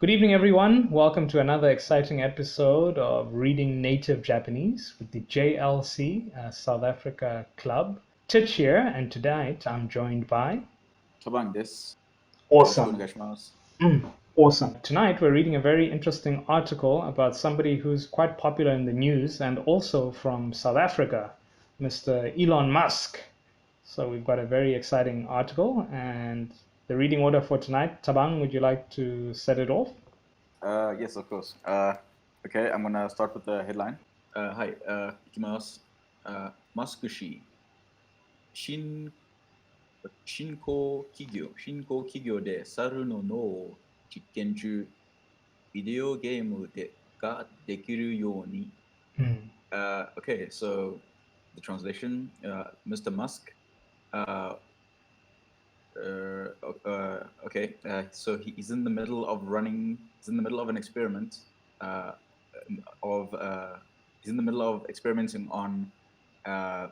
Good evening, everyone. Welcome to another exciting episode of Reading Native Japanese with the JLC South Africa Club. Tich here, and tonight I'm joined by... Thabang Tich. Awesome. Awesome. Awesome. Tonight we're reading a very interesting article about somebody who's quite popular in the news and also from South Africa, Mr. Elon Musk. So we've got a very exciting article, and the reading order for tonight, Thabang, would you like to set it off? Yes, of course. Okay, I'm gonna start with the headline. Hi, ikimasu. Musk氏、新興企業で猿の脳を実験中、ビデオゲームができるように。Okay, so the translation, Mr. Musk. Okay, so he's in the middle of an experiment he's in the middle of experimenting on a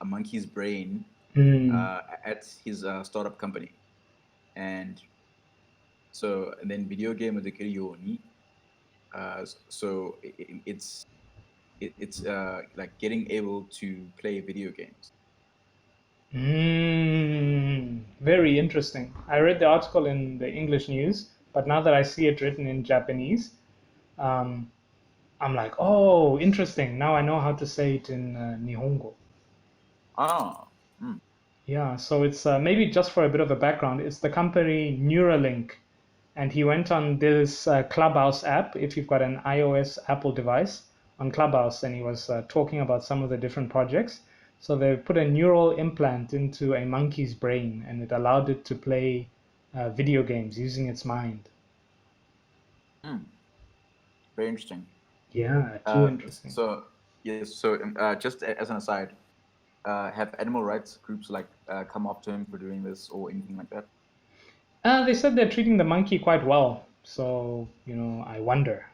monkey's brain at his startup company, and then video game de kiriyoni. So it's like getting able to play video games. Very interesting. I read the article in the English news, but now that I see it written in Japanese, I'm like, oh, interesting. Now I know how to say it in Nihongo. Yeah, so it's maybe just for a bit of a background, it's the company Neuralink, and he went on this Clubhouse app, if you've got an iOS Apple device, on Clubhouse, and he was talking about some of the different projects. So they put a neural implant into a monkey's brain, and it allowed it to play video games using its mind. Very interesting. Yeah, too interesting. So yes, so just as an aside, have animal rights groups like come after him for doing this or anything like that? They said they're treating the monkey quite well. So, I wonder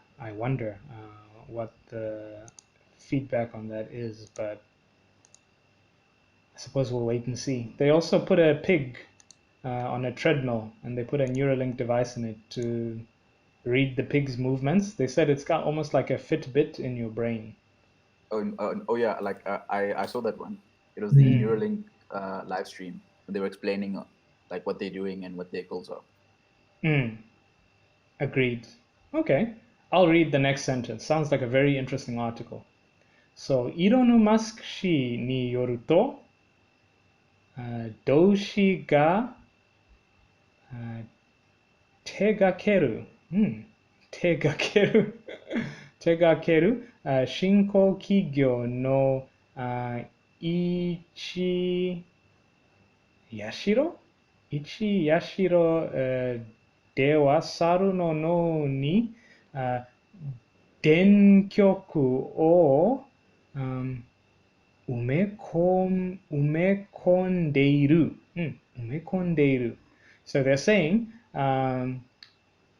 what the feedback on that is, but I suppose we'll wait and see. They also put a pig on a treadmill, and they put a Neuralink device in it to read the pig's movements. They said it's got almost like a Fitbit in your brain. Oh yeah, like I saw that one. It was the Neuralink live stream. They were explaining like what they're doing and what their goals are. Agreed. Okay, I'll read the next sentence. Sounds like a very interesting article. So, Elon Musk氏によると、同志が手掛ける新興企業の一社では猿の脳に電極を埋め込んでいる。So they're saying,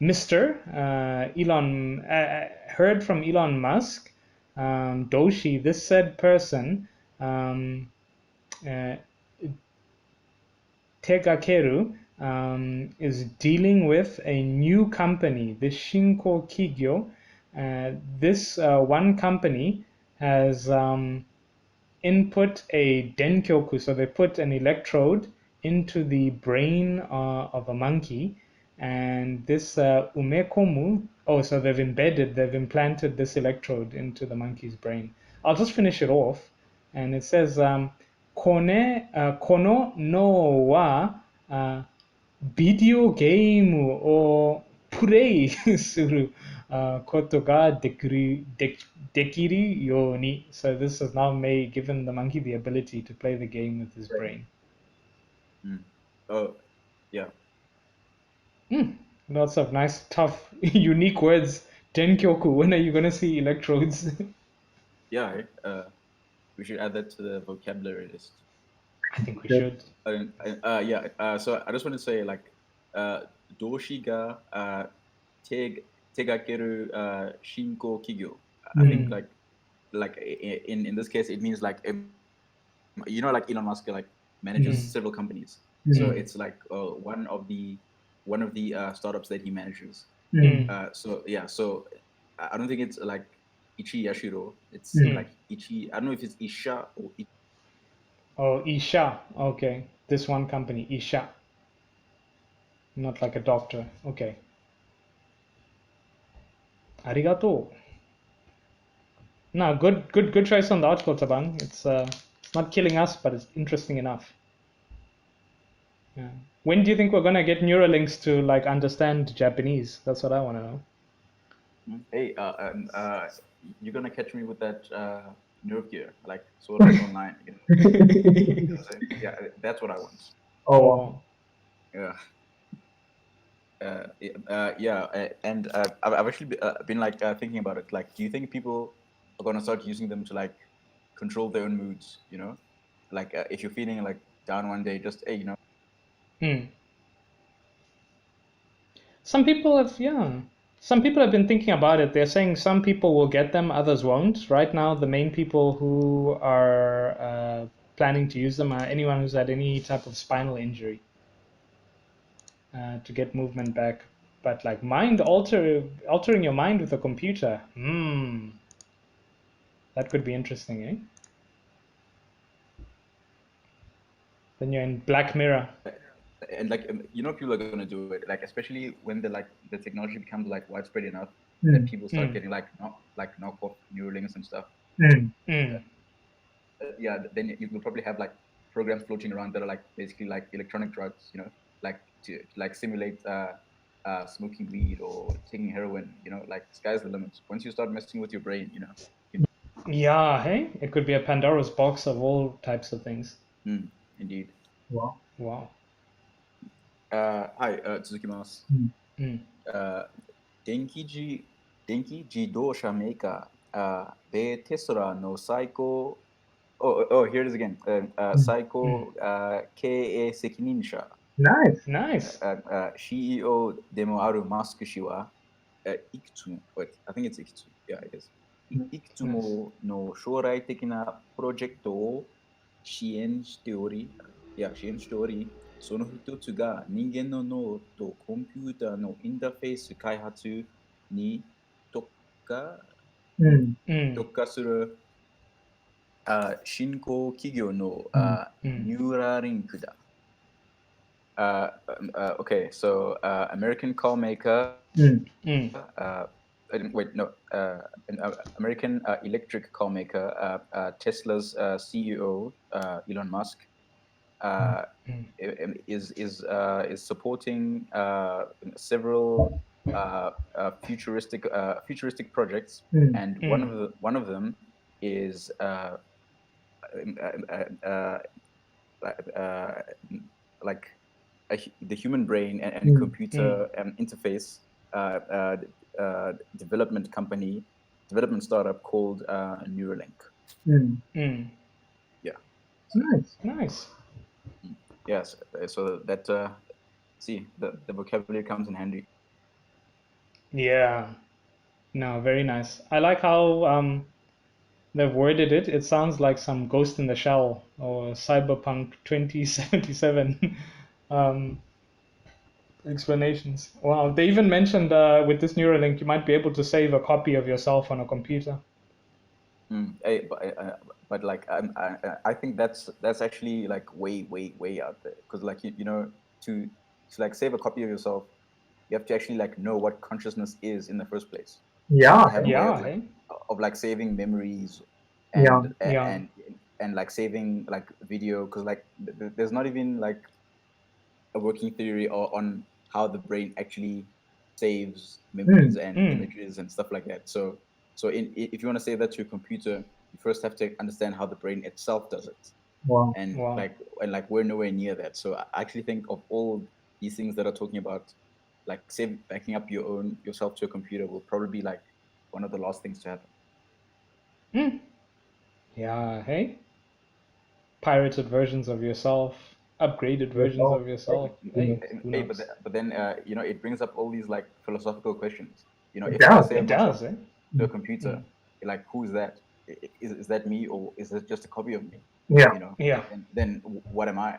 Mr. Elon heard from Elon Musk, Doshi, this said person, Tegakeru, is dealing with a new company, this Shinko Kigyo. This one company has input a denkyoku, so they put an electrode into the brain of a monkey, and this umekomu, so they've implanted this electrode into the monkey's brain. I'll just finish it off, and it says, kono no wa video game o play suru koto ga dekiru yoni. So this has now given the monkey the ability to play the game with his brain. Oh, yeah. Lots of nice, tough, unique words. Tenkyoku, when are you going to see electrodes? Yeah, we should add that to the vocabulary list. I think we should. Yeah, so I just want to say, like, doshi ga tegakeru shinko kigyo. I think like in this case it means like like Elon Musk like manages several companies, so it's like one of the startups that he manages. So I don't think it's like Ichi Yashiro. It's like Ichi. I don't know if it's Isha or Ichi. Oh, Isha. Okay. This one company, Isha. Not like a doctor. Okay. Arigato. No, good choice on the article, Thabang. It's not killing us, but it's interesting enough. Yeah. When do you think we're gonna get Neuralinks to like understand Japanese? That's what I want to know. Hey, you're gonna catch me with that nerve gear, like sort of online. Yeah, that's what I want. Oh. Yeah. And I've actually been like thinking about it. Like, do you think people are gonna start using them to like control their own moods? You know, like if you're feeling like down one day, just hey, Some people have been thinking about it. They're saying some people will get them, others won't. Right now, the main people who are planning to use them are anyone who's had any type of spinal injury to get movement back. But like altering your mind with a computer, that could be interesting, eh? Then you're in Black Mirror. And like people are gonna do it, like especially when the technology becomes like widespread enough that people start getting like knockoff Neuralinks and stuff. Yeah, then you will probably have like programs floating around that are like basically like electronic drugs, like to like simulate smoking weed or taking heroin. Like sky's the limit. Once you start messing with your brain, Yeah, hey, it could be a Pandora's box of all types of things. Indeed. Wow. Hi, Tsuzuki-masu. 電気自動車メーカー、で、テスラの最高、here it is again. 最高、経営責任者、Nice. CEO でもあるマスク氏は、いくつも、I think it's いくつ、yeah, I guess. いくつもの将来的なプロジェクトを支援しており、その一つが人間の脳とコンピューターのインターフェース開発に特化する新興企業のニューラリンクだ。Okay, so American car maker, an American electric car maker, Tesla's CEO, Elon Musk, is supporting several futuristic projects, and one of them is like the human brain and computer interface development startup called Neuralink. Yeah. Nice. Yes. So that see the vocabulary comes in handy. Yeah. No, very nice. I like how they've worded it. It sounds like some Ghost in the Shell or Cyberpunk 2077 explanations. Wow. They even mentioned with this Neuralink, you might be able to save a copy of yourself on a computer. But like I think that's actually like way out there, because like to like save a copy of yourself, you have to actually like know what consciousness is in the first place. Yeah, have a way of like saving memories and and like saving like video, because like there's not even like a working theory on how the brain actually saves memories and images and stuff like that. So if you want to save that to a computer, you first have to understand how the brain itself does it. And like we're nowhere near that. So I actually think of all these things that are talking about like backing up yourself to a computer will probably be like one of the last things to happen. Yeah, hey? Pirated versions of yourself, upgraded versions of yourself. Hey, but then it brings up all these like philosophical questions. If I say myself to a computer, like who's that? Is that me, or is it just a copy of me? And then what am I?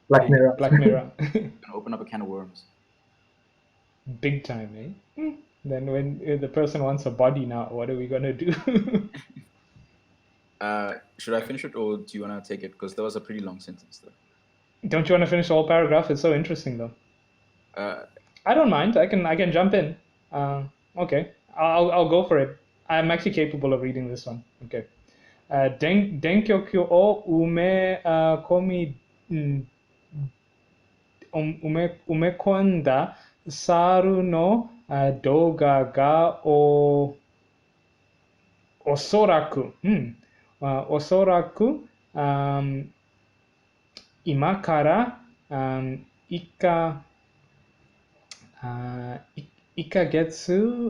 Black Mirror. Open up a can of worms. big time, eh? Then when the person wants a body now, what are we gonna do? Should I finish it or do you want to take it? Because that was a pretty long sentence, though. Don't you want to finish the whole paragraph? It's so interesting, though. Uh, I don't mind. I can jump in. Okay, I'll go for it. I'm actually capable of reading this one. Okay. 電極をうん埋め込んだ猿の動画がおそらく、今から1か1ヶ月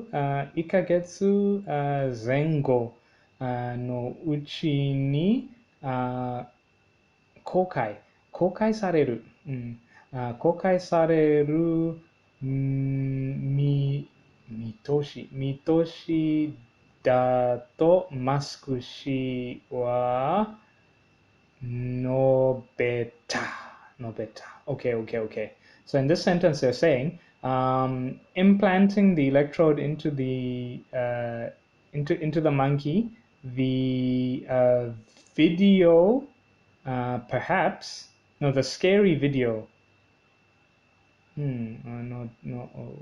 前後のうちに公開される、公開される見通しだとマスク氏は述べた。Okay. So in this sentence, they're saying implanting the electrode into the monkey, the video, perhaps no, the scary video.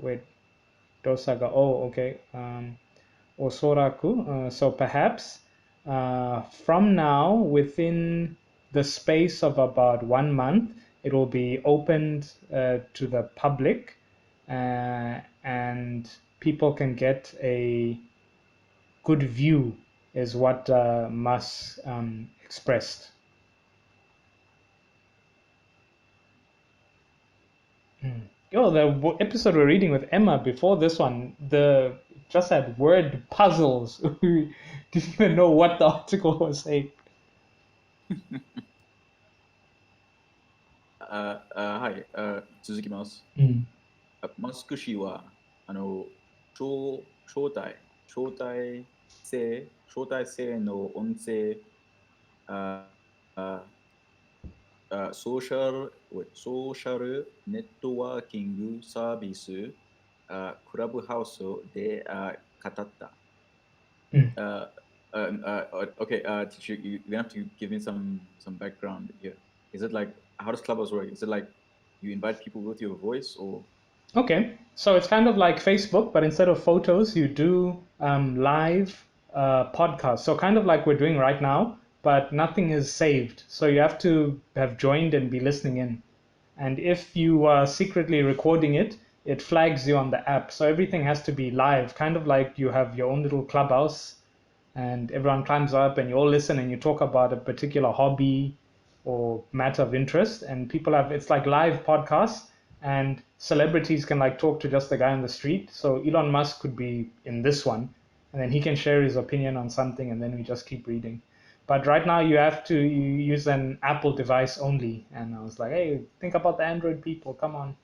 Wait, dosaga. Oh, okay. Osoraku. So perhaps from now, within the space of about 1 month, it will be opened to the public, and people can get a good view, is what Musk expressed. Oh, the episode we're reading with Emma before this one, just had word puzzles. We didn't even know what the article was saying. はい、続きます。マスク氏は、招待制の音声、ソーシャルネットワーキングサービス、クラブハウスで語った。Okay, teacher, you're gonna have to give me some background here. Is it like, how does Clubhouse work? Is it like you invite people with your voice, or? Okay, so it's kind of like Facebook, but instead of photos, you do live podcasts. So kind of like we're doing right now, but nothing is saved. So you have to have joined and be listening in. And if you are secretly recording it, it flags you on the app. So everything has to be live, kind of like you have your own little clubhouse and everyone climbs up and you all listen and you talk about a particular hobby or matter of interest. And people have, it's like live podcasts, and celebrities can like talk to just the guy on the street. So Elon Musk could be in this one, and then he can share his opinion on something, and then we just keep reading. But right now you have to use an Apple device only. And I was like, hey, think about the Android people, come on.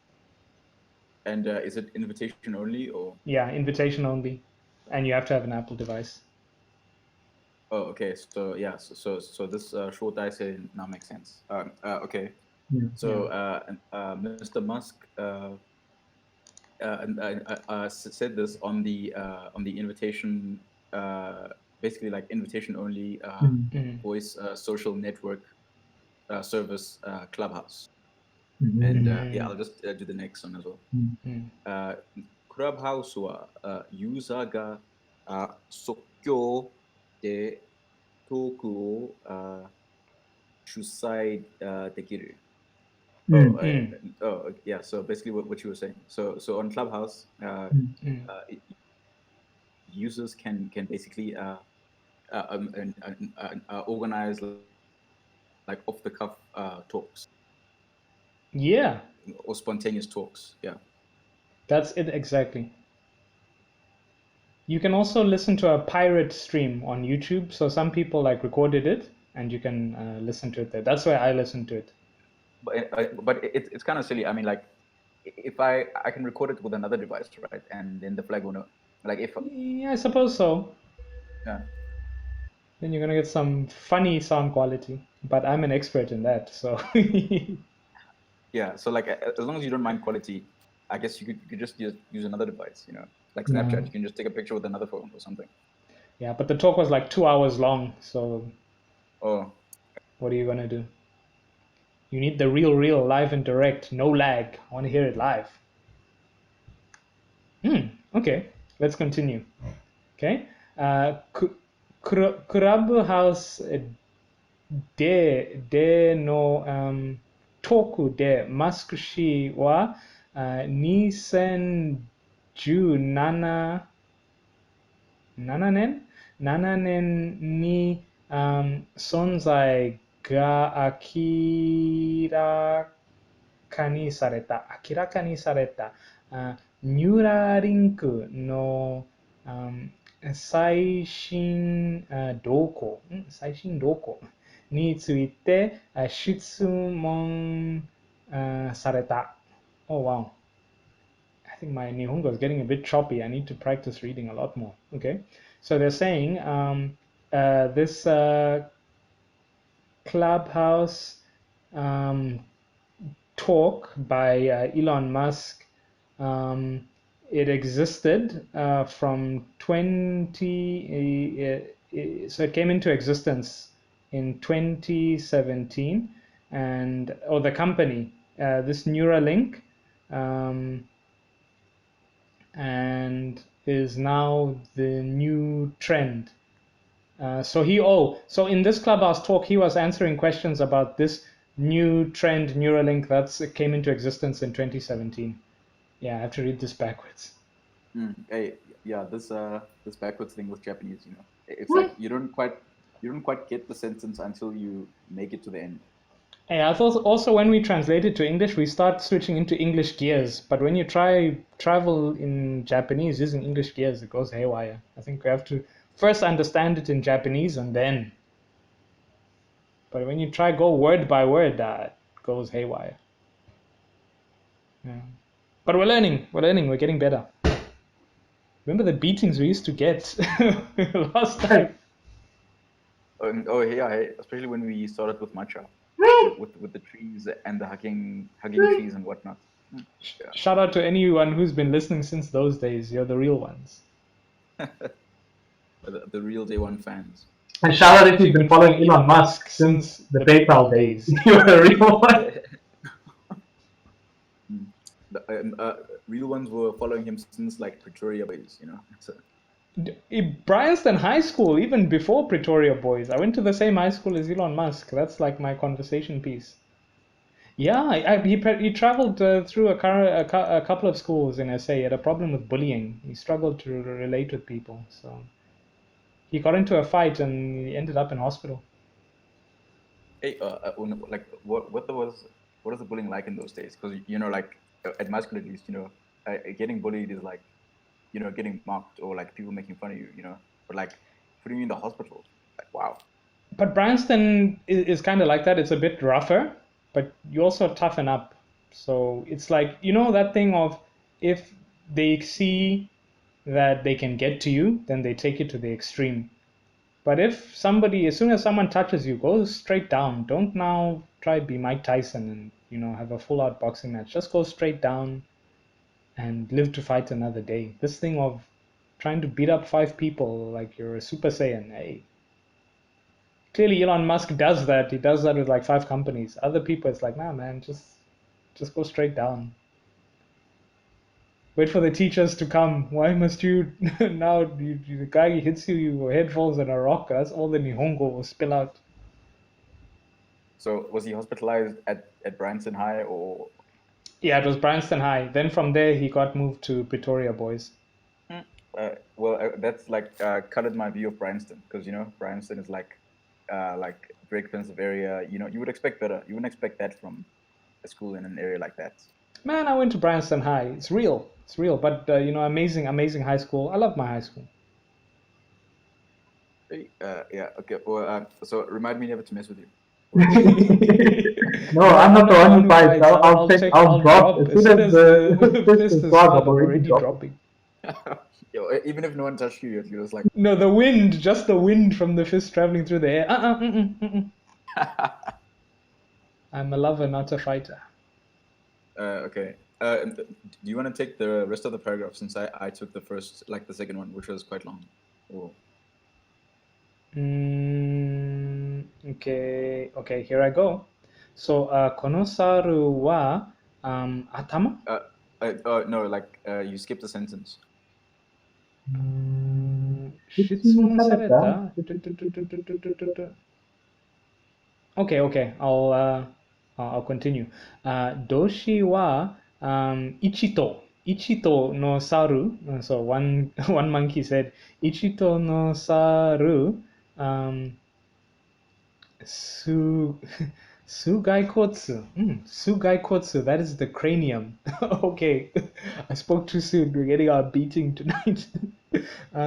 And is it invitation only, or? Yeah, invitation only. And you have to have an Apple device. Oh, okay. So yeah, so this short essay now makes sense. Okay. So Mr. Musk said this on the invitation, basically like invitation only voice social network service Clubhouse. And yeah, I'll just do the next one as well. Clubhouse はユーザーが即興でトークを主催できる。Oh, yeah. So basically, what you were saying. So on Clubhouse, users can basically organize like off the cuff talks. Yeah. Or spontaneous talks. Yeah. That's it exactly. You can also listen to a pirate stream on YouTube. So some people like recorded it, and you can listen to it there. That's why I listen to it. But it's kind of silly. I mean, like, if I can record it with another device, right? And then the flag will know. Like if. Yeah, I suppose so. Yeah. Then you're gonna get some funny sound quality. But I'm an expert in that, so. Yeah. So like, as long as you don't mind quality, I guess you could just use another device, like Snapchat. You can just take a picture with another phone or something. Yeah, but the talk was like 2 hours long, so Oh, what are you gonna do? You need the real, live and direct, no lag. I want to hear it live. Okay, let's continue. Okay, Clubhouse de no toku de Musk氏は2017 7年に存在が明らかにされたニューラリンクの最新動向について質問された。Oh wow. I think my Nihongo is getting a bit choppy. I need to practice reading a lot more. Okay. So they're saying this Clubhouse talk by Elon Musk, it existed from 20, so it came into existence in 2017, or the company, this Neuralink, and is now the new trend. So in this Clubhouse talk, he was answering questions about this new trend, Neuralink, that came into existence in 2017. Yeah, I have to read this backwards. Hey, yeah, this backwards thing with Japanese, it's like you don't quite get the sentence until you make it to the end. Hey, I thought also when we translate it to English, we start switching into English gears. But when you try travel in Japanese using English gears, it goes haywire. I think we have to first understand it in Japanese and then. But when you try go word by word, it goes haywire. Yeah. But we're learning, we're getting better. Remember the beatings we used to get last time? Oh yeah, especially when we started with matcha, with the trees and the hugging trees and whatnot. Yeah. Shout out to anyone who's been listening since those days. You're the real ones. The real day one fans. And shout out if you've been following Elon Musk since the PayPal days. You're the real one. The real ones were following him since like Pretoria Boys, So. Bryanston High School, even before Pretoria Boys. I went to the same high school as Elon Musk. That's like my conversation piece. Yeah, he traveled through a couple of schools in SA. He had a problem with bullying. He struggled to relate with people. So he got into a fight and he ended up in hospital. Hey, like what was the bullying like in those days? Because like at my school at least, getting bullied is like, getting mocked or like people making fun of you, but like putting you in the hospital, like wow. But Bryanston is kind of like that. It's a bit rougher, but you also toughen up. So it's like, that thing of if they see that they can get to you, then they take it to the extreme. But if somebody, as soon as someone touches you, go straight down. Don't now try to be Mike Tyson and, have a full out boxing match. Just go straight down and live to fight another day. This thing of trying to beat up 5 people like you're a Super Saiyan, hey. Clearly Elon Musk does that. He does that with like 5 companies. Other people, it's like, nah, man, just go straight down. Wait for the teachers to come. Why must you now? The guy hits you, your head falls on a rock. That's all the Nihongo will spill out. So was he hospitalized at Bryanston High or? Yeah, it was Bryanston High. Then from there he got moved to Pretoria Boys. That's like colored my view of Bryanston because Bryanston is like very expensive area. You would expect better. You wouldn't expect that from a school in an area like that. Man, I went to Bryanston High. It's real. But amazing high school. I love my high school. Yeah. Okay. Well, so remind me never to mess with you. No, I'm not the one who fights. I'll drop. As soon as the fist is hard, I'm already dropping. Yo, even if no one touched you, you're just like. No, just the wind from the fist traveling through the air. I'm a lover, not a fighter. Okay. Do you want to take the rest of the paragraph since I took the second one, which was quite long? Or... Okay, here I go. So, この猿は、頭? No, you skipped a sentence. 質問された? Okay, I'll continue. 動詞は、一頭の猿. So one monkey said, 一頭の猿、su gaikotsu. Su gaikotsu, that is the cranium. Okay, I spoke too soon. We're getting our beating tonight.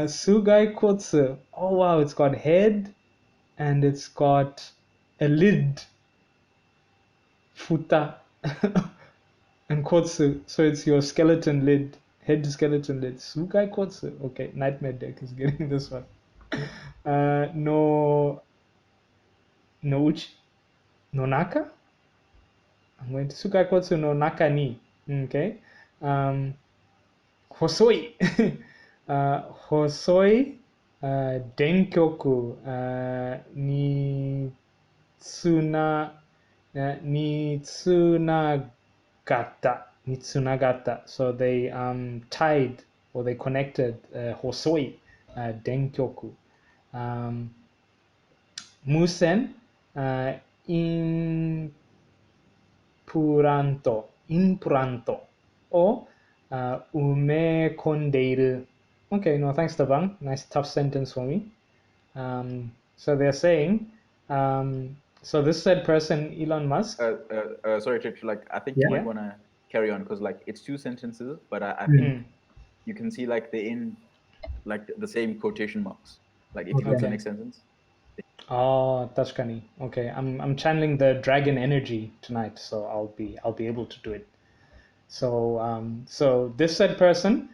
Su gaikotsu. Oh wow, it's got head and it's got a lid. Futa. And kotsu. So it's your skeleton lid. Head skeleton lid. Sugai kotsu. Okay, Nightmare Deck is getting this one. No uchi? No naka? I'm going to Sugai kotsu no naka ni. Okay. Hosoi. Hosoi denkyoku ni tsunagata. So they tied or they connected hosoi denkyoku. Musen implanto o umekondeiru. Okay, no, thanks, Thabang. Nice tough sentence for me. So they're saying, so this said person, Elon Musk. Sorry, Chich, I think you might want to carry on because it's two sentences, but I think you can see they're in the same quotation marks. If you go to the next sentence. Oh, tashkani. Okay, I'm channeling the dragon energy tonight, so I'll be able to do it. So this said person,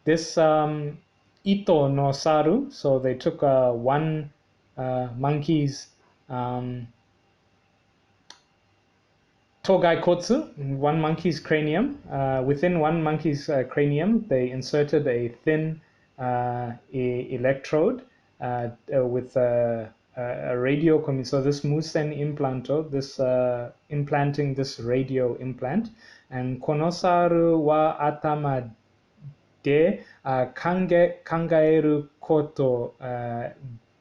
this Ito no Saru. So they took one monkey's Togai Kotsu, one monkey's cranium. Within one monkey's cranium, they inserted a thin electrode with a radio. So this Musen implanto, this implanting this radio implant, and Konosaru wa atama de kangaeru koto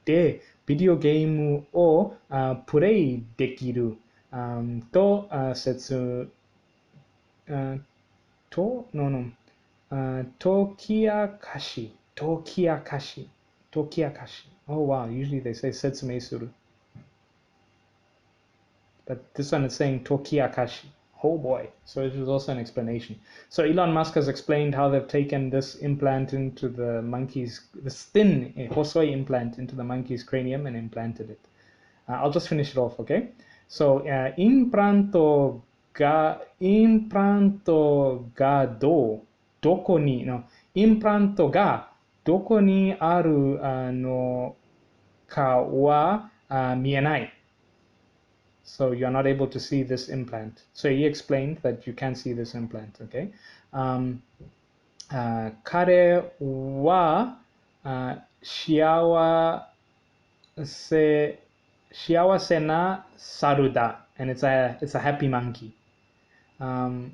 de video game o play dekiru. Tokiakashi. Oh wow, usually they say setsume suru. But this one is saying Tokiakashi. Oh boy. So it is also an explanation. So Elon Musk has explained how they've taken this implant into the monkey's, this thin hosoi implant into the monkey's cranium and implanted it. I'll just finish it off, okay? So implanto ga doko ni no implanto ga doko ni aru no ka wa mienai. So you're not able to see this implant. So he explained that you can see this implant, okay? Kare wa shiawase na saruda, and it's a happy monkey. Ware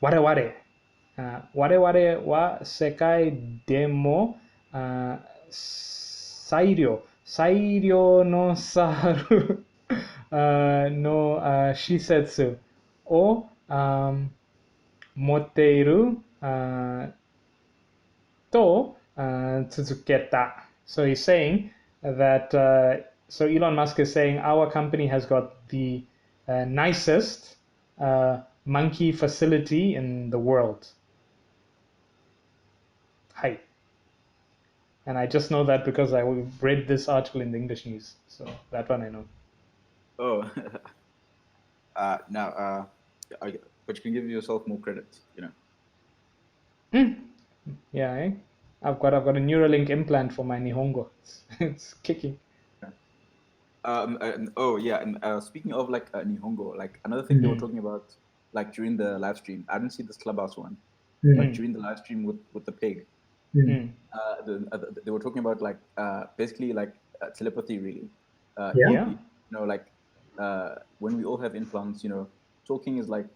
wa sekai demo sairyo no saru no shisetsu o motteiru to tsuzuketa. So he's saying that so Elon Musk is saying our company has got the nicest monkey facility in the world. Hi. And I just know that because I read this article in the English news. So that one I know. Oh. But you can give yourself more credit, Yeah, eh? I've got a Neuralink implant for my Nihongo. It's kicking. And speaking of Nihongo, another thing they were talking about like during the live stream. I didn't see this Clubhouse one, but during the live stream with the pig, they were talking about like basically like telepathy, really. Yeah. Like when we all have implants, talking is like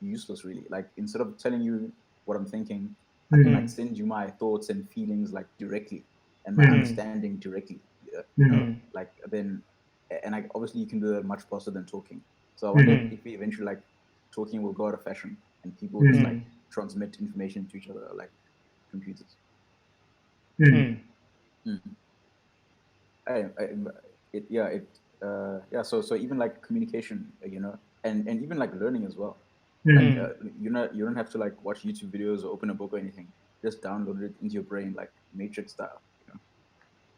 useless, really. Like instead of telling you what I'm thinking, I can like send you my thoughts and feelings like directly and my understanding directly. Like then, and like obviously you can do that much faster than talking. So I wonder if we eventually like talking will go out of fashion and people will just like transmit information to each other like computers. So even like communication, and even like learning as well. Like you don't have to like watch YouTube videos or open a book or anything. Just download it into your brain like Matrix style.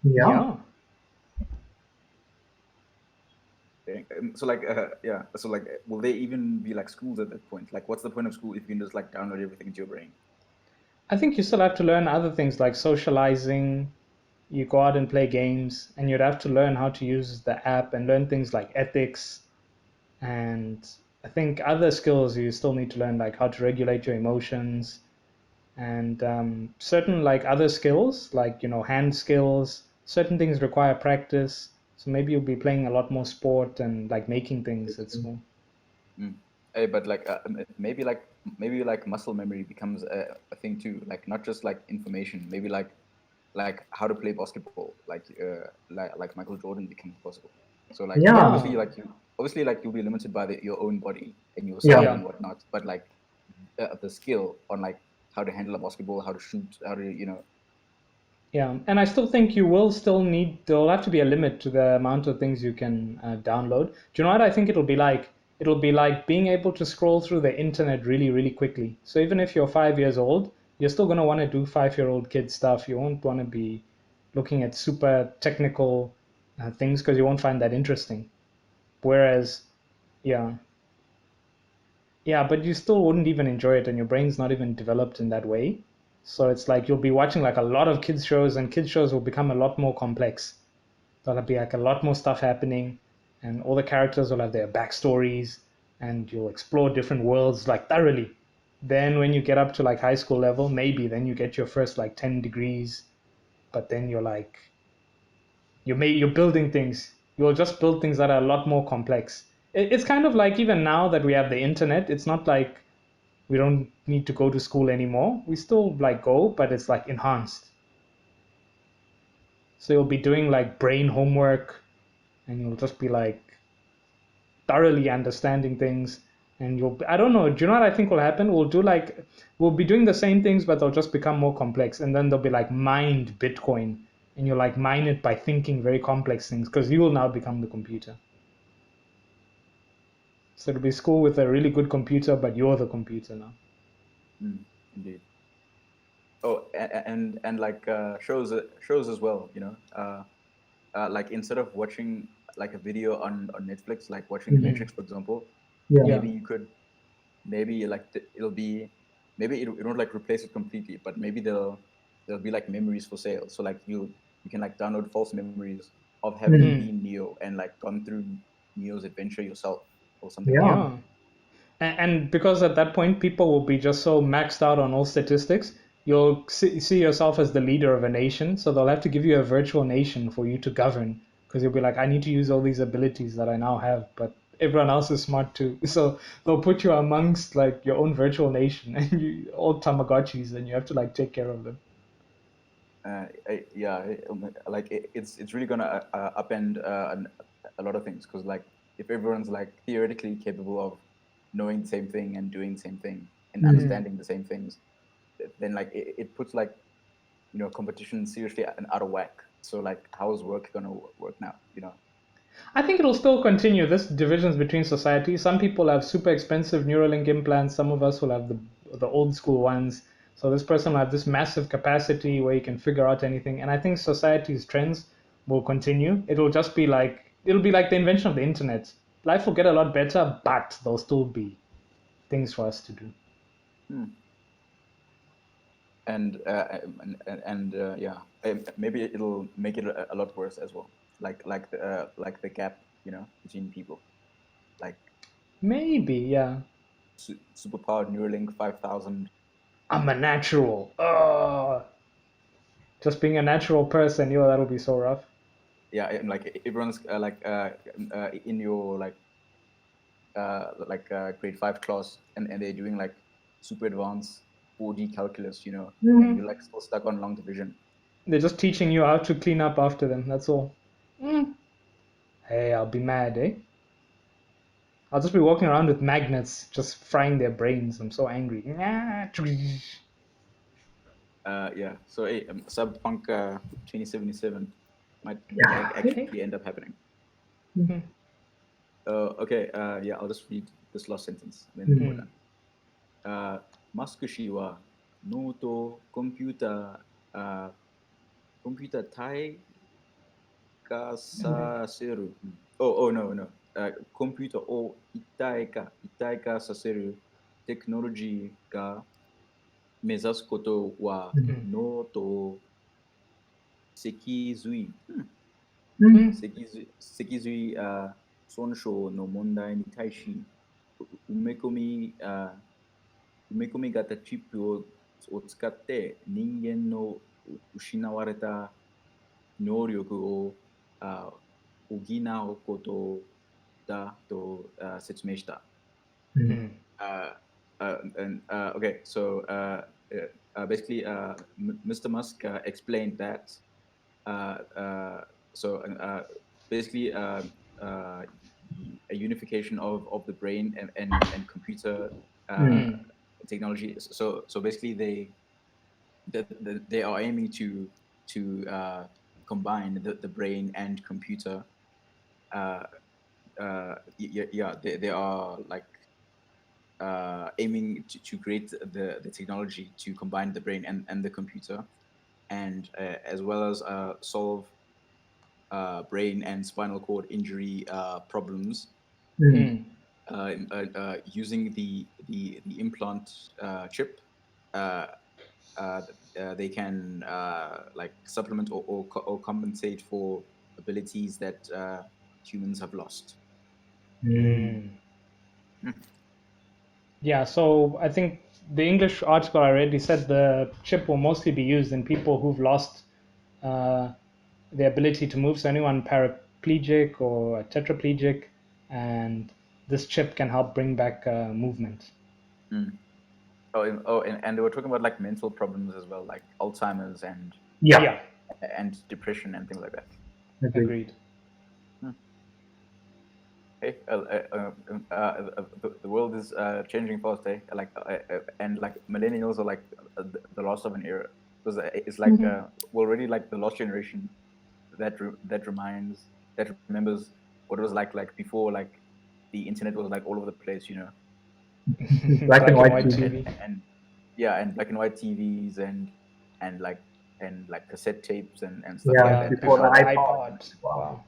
Yeah. So like so like will they even be like schools at that point? Like what's the point of school if you can just like download everything into your brain? I think you still have to learn other things like socializing. You go out and play games, and you'd have to learn how to use the app and learn things like ethics. And I think other skills you still need to learn, like how to regulate your emotions, and certain like other skills, like hand skills. Certain things require practice, so maybe you'll be playing a lot more sport and like making things at school. Hey, but like maybe like muscle memory becomes a thing too. Like not just like information. Maybe like how to play basketball. Like Michael Jordan becomes possible. So like obviously like you'll be limited by your own body and your size and whatnot. But like the skill on like how to handle a basketball, how to shoot, how to. Yeah, and I still think you will still need, there'll have to be a limit to the amount of things you can download. Do you know what I think it'll be like? It'll be like being able to scroll through the internet really, really quickly. So even if you're 5 years old, you're still going to want to do 5-year-old kid stuff. You won't want to be looking at super technical things because you won't find that interesting. Whereas, yeah, yeah, but you still wouldn't even enjoy it, and your brain's not even developed in that way. So it's like you'll be watching like a lot of kids shows, and kids shows will become a lot more complex. There'll be like a lot more stuff happening, and all the characters will have their backstories, and you'll explore different worlds like thoroughly. Then when you get up to like high school level, maybe then you get your first like 10 degrees, but then you're like you're building things. You'll just build things that are a lot more complex. It's kind of like even now that we have the internet, it's not like we don't need to go to school anymore. We still like go, but it's like enhanced. So you'll be doing like brain homework, and you'll just be like thoroughly understanding things. And I don't know, do you know what I think will happen? We'll be doing the same things, but they'll just become more complex. And then they'll be like mined Bitcoin, and you'll like mine it by thinking very complex things because you will now become the computer. So it'll be school with a really good computer, but you're the computer now. Indeed. Oh, and like shows as well. Like instead of watching like a video on Netflix, like watching The Matrix, for example, maybe you could like it won't like replace it completely, but maybe there'll be like memories for sale. So like you can like download false memories of having been Neo and like gone through Neo's adventure yourself or something like that. Yeah. And because at that point people will be just so maxed out on all statistics, you'll see yourself as the leader of a nation, so they'll have to give you a virtual nation for you to govern, because you'll be like, I need to use all these abilities that I now have, but everyone else is smart too. So they'll put you amongst like your own virtual nation, and you all Tamagotchis, and you have to like take care of them. It's really gonna upend a lot of things, because like if everyone's like theoretically capable of knowing the same thing and doing the same thing and understanding the same things, then like it puts like competition seriously and out of whack. So like how is work gonna work now? I think it'll still continue this divisions between society. Some people have super expensive Neuralink implants. Some of us will have the old school ones. So this person will have this massive capacity where you can figure out anything. And I think society's trends will continue. It'll be like the invention of the internet. Life will get a lot better, but there'll still be things for us to do. Maybe it'll make it a lot worse as well. Like the gap between people, like Maybe, yeah. superpowered Neuralink 5000. I'm a natural. Just being a natural person, that'll be so rough. Yeah, and like everyone's in your grade 5 class, and they're doing like super advanced 4D calculus, and you're like still stuck on long division. They're just teaching you how to clean up after them. That's all. Hey, I'll be mad, eh? I'll just be walking around with magnets, just frying their brains. I'm so angry. Yeah. So hey, Cyberpunk 2077 might actually end up happening. Okay. Yeah, I'll just read this last sentence, and then we're done. Musk 氏は脳とコンピュータ対化させる。Oh, no, no. コンピュータを一体化させるテクノロジーが目指すことは脳と脊髄損傷の問題に対し埋め込み型チップを使って人間の失われた能力を補うことだと説明した。Okay, so basically, Mr. Musk explained that. Basically, a unification of the brain and computer technology. So basically, they are aiming to combine the brain and computer. They are like aiming to create the technology to combine the brain and the computer, and as well as solve brain and spinal cord injury problems using the implant chip. They can like supplement or compensate for abilities that humans have lost. Yeah, so I think the English article I read, said the chip will mostly be used in people who've lost the ability to move. So anyone paraplegic or tetraplegic, and this chip can help bring back movement. And they were talking about like mental problems as well, like Alzheimer's and depression and things like that. Agreed. Hey, the world is changing fast, eh? And like millennials are like the lost of an era, because it's like we're already like the lost generation that remembers what it was like before, like the internet was like all over the place, Black and white TV. And black and white TVs and cassette tapes and stuff like that. Before the iPod. Wow.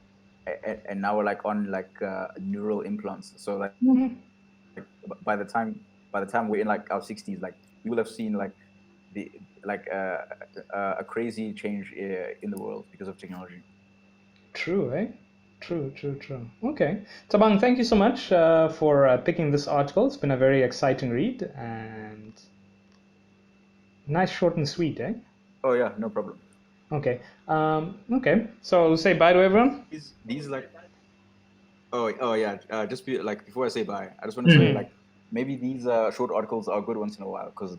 And now we're like on like neural implants. So like by the time we're in like our 60s, like we will have seen like a crazy change in the world because of technology. True, eh? True. Okay. Thabang, thank you so much for picking this article. It's been a very exciting read and nice, short and sweet, eh? Oh yeah, no problem. Okay. Okay. So say bye to everyone. These like. Oh yeah. Just before I say bye, I just want to say like maybe these short articles are good once in a while, because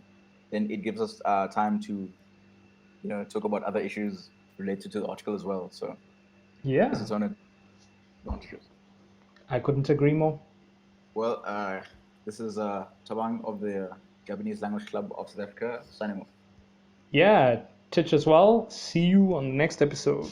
then it gives us time to talk about other issues related to the article as well. So yeah, this is on advantages. I couldn't agree more. Well, this is Thabang of the Japanese Language Club of South Africa signing off. Yeah, Tich as well. See you on the next episode.